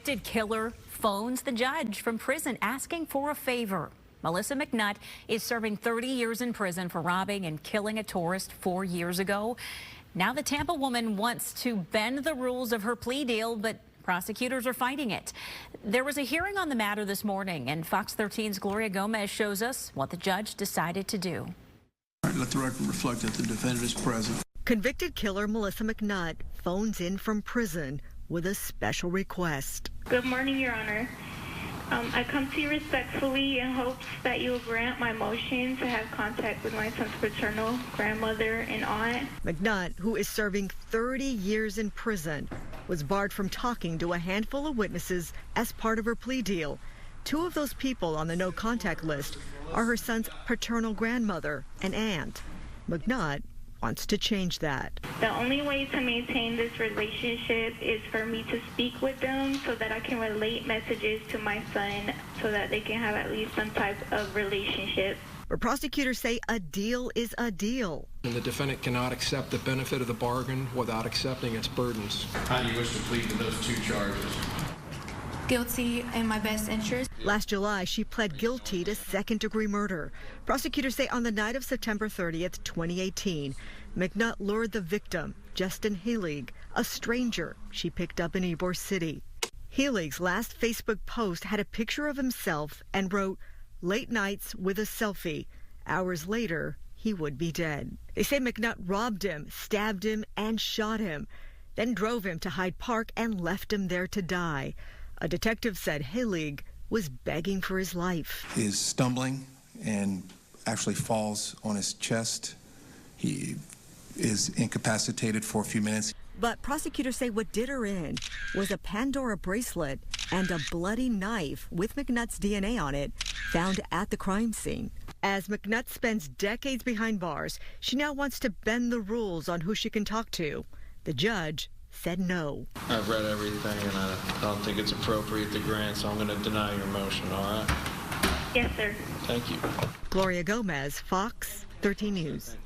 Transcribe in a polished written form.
convicted killer phones the judge from prison asking for a favor. Melissa McNutt is serving 30 years in prison for robbing and killing a tourist 4 years ago. Now the Tampa woman wants to bend the rules of her plea deal, but prosecutors are fighting it. There was a hearing on the matter this morning, and Fox 13's Gloria Gomez shows us what the judge decided to do. All right, let the record reflect that the defendant is present. Convicted killer Melissa McNutt phones in from prison with a special request. Good morning, Your Honor. I come to you respectfully in hopes that you will grant my motion to have contact with my son's paternal grandmother and aunt. McNutt, who is serving 30 years in prison, was barred from talking to a handful of witnesses as part of her plea deal. Two of those people on the no contact list are her son's paternal grandmother and aunt. McNutt wants to change that. The only way to maintain this relationship is for me to speak with them so that I can relate messages to my son so that they can have at least some type of relationship. But prosecutors say a deal is a deal. And the defendant cannot accept the benefit of the bargain without accepting its burdens. How do you wish to plead to those two charges? Guilty in my best interest. Last July, she pled guilty to second-degree murder. Prosecutors say on the night of September 30th, 2018, McNutt lured the victim, Justin Heilig, a stranger she picked up in Ybor City. Heilig's last Facebook post had a picture of himself and wrote, "Late nights with a selfie. Hours later, he would be dead." They say McNutt robbed him, stabbed him, and shot him, then drove him to Hyde Park and left him there to die. A detective said Heilig was begging for his life. He is stumbling and actually falls on his chest. He is incapacitated for a few minutes. But prosecutors say what did her in was a Pandora bracelet and a bloody knife with McNutt's DNA on it found at the crime scene. As McNutt spends decades behind bars, she now wants to bend the rules on who she can talk to. The judge said no. I've read everything and I don't think it's appropriate to grant, so I'm going to deny your motion, all right? Yes, sir. Thank you. Gloria Gomez, Fox 13 News.